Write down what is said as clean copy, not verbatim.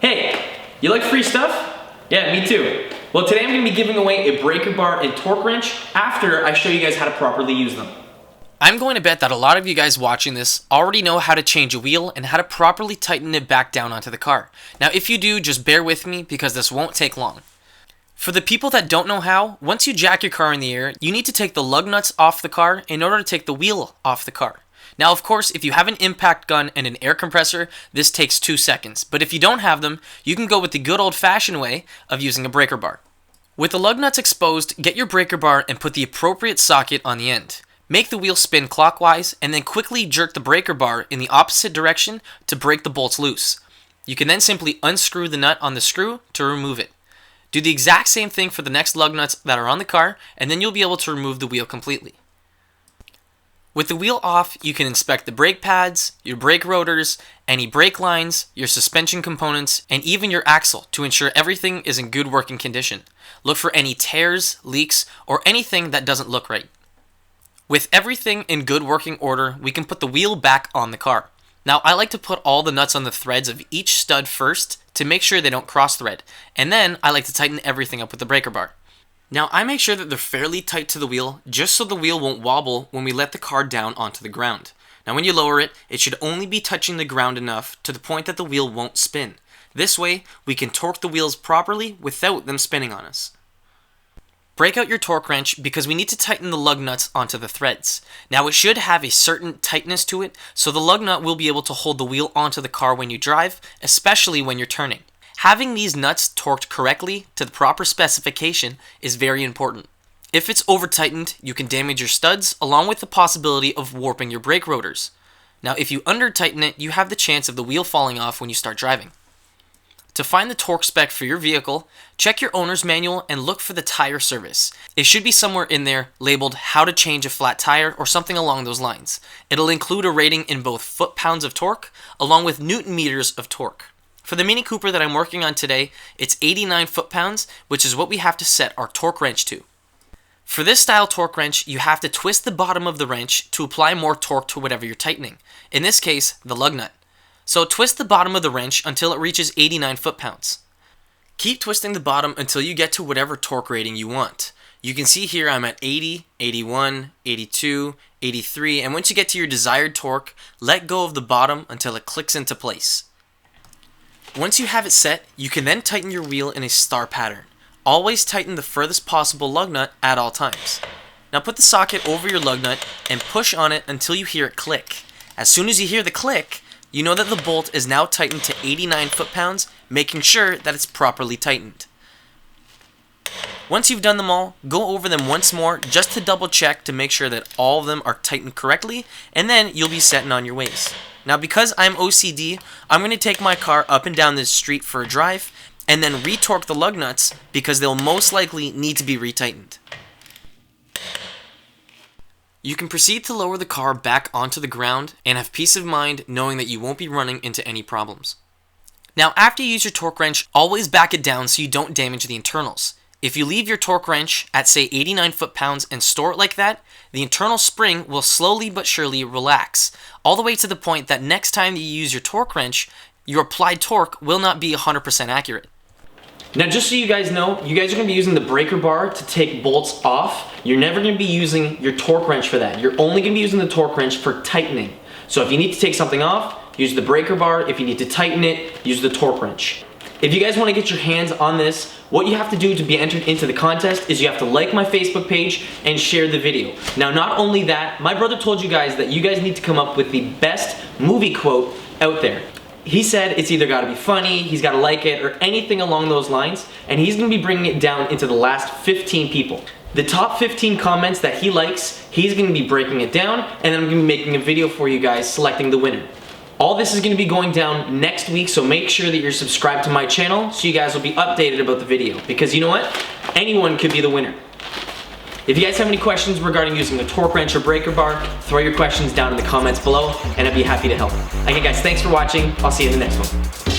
Hey, you like free stuff? Yeah, me too. Well, today I'm going to be giving away a breaker bar and torque wrench after I show you guys how to properly use them. I'm going to bet that a lot of you guys watching this already know how to change a wheel and how to properly tighten it back down onto the car. Now, if you do, just bear with me because this won't take long. For the people that don't know how, once you jack your car in the air, you need to take the lug nuts off the car in order to take the wheel off the car. Now, of course, if you have an impact gun and an air compressor, this takes 2 seconds. But if you don't have them, you can go with the good old-fashioned way of using a breaker bar. With the lug nuts exposed, get your breaker bar and put the appropriate socket on the end. Make the wheel spin clockwise and then quickly jerk the breaker bar in the opposite direction to break the bolts loose. You can then simply unscrew the nut on the screw to remove it. Do the exact same thing for the next lug nuts that are on the car, and then you'll be able to remove the wheel completely. With the wheel off, you can inspect the brake pads, your brake rotors, any brake lines, your suspension components, and even your axle to ensure everything is in good working condition. Look for any tears, leaks, or anything that doesn't look right. With everything in good working order, we can put the wheel back on the car. Now, I like to put all the nuts on the threads of each stud first to make sure they don't cross thread, and then I like to tighten everything up with the breaker bar. Now, I make sure that they're fairly tight to the wheel, just so the wheel won't wobble when we let the car down onto the ground. Now, when you lower it, it should only be touching the ground enough to the point that the wheel won't spin. This way, we can torque the wheels properly without them spinning on us. Break out your torque wrench because we need to tighten the lug nuts onto the threads. Now, it should have a certain tightness to it, so the lug nut will be able to hold the wheel onto the car when you drive, especially when you're turning. Having these nuts torqued correctly to the proper specification is very important. If it's over-tightened, you can damage your studs along with the possibility of warping your brake rotors. Now, if you under-tighten it, you have the chance of the wheel falling off when you start driving. To find the torque spec for your vehicle, check your owner's manual and look for the tire service. It should be somewhere in there labeled how to change a flat tire or something along those lines. It'll include a rating in both foot-pounds of torque along with Newton meters of torque. For the Mini Cooper that I'm working on today, it's 89 foot-pounds, which is what we have to set our torque wrench to. For this style torque wrench, you have to twist the bottom of the wrench to apply more torque to whatever you're tightening. In this case, the lug nut. So twist the bottom of the wrench until it reaches 89 foot-pounds. Keep twisting the bottom until you get to whatever torque rating you want. You can see here I'm at 80, 81, 82, 83, and once you get to your desired torque, let go of the bottom until it clicks into place. Once you have it set, you can then tighten your wheel in a star pattern. Always tighten the furthest possible lug nut at all times. Now put the socket over your lug nut and push on it until you hear it click. As soon as you hear the click, you know that the bolt is now tightened to 89 foot-pounds, making sure that it's properly tightened. Once you've done them all, go over them once more just to double check to make sure that all of them are tightened correctly, and then you'll be setting on your ways. Now, because I'm OCD, I'm going to take my car up and down this street for a drive, and then re-torque the lug nuts because they'll most likely need to be retightened. You can proceed to lower the car back onto the ground and have peace of mind knowing that you won't be running into any problems. Now, after you use your torque wrench, always back it down so you don't damage the internals. If you leave your torque wrench at say 89 foot-pounds and store it like that, the internal spring will slowly but surely relax, all the way to the point that next time you use your torque wrench, your applied torque will not be 100% accurate. Now, just so you guys know, you guys are going to be using the breaker bar to take bolts off. You're never going to be using your torque wrench for that. You're only going to be using the torque wrench for tightening. So if you need to take something off, use the breaker bar. If you need to tighten it, use the torque wrench. If you guys want to get your hands on this, what you have to do to be entered into the contest is you have to like my Facebook page and share the video. Now, not only that, my brother told you guys that you guys need to come up with the best movie quote out there. He said it's either got to be funny, he's got to like it, or anything along those lines, and he's going to be bringing it down into the last 15 people. The top 15 comments that he likes, he's going to be breaking it down, and then I'm going to be making a video for you guys selecting the winner. All this is going to be going down next week, so make sure that you're subscribed to my channel so you guys will be updated about the video. Because you know what? Anyone could be the winner. If you guys have any questions regarding using a torque wrench or breaker bar, throw your questions down in the comments below, and I'd be happy to help. Okay guys, thanks for watching. I'll see you in the next one.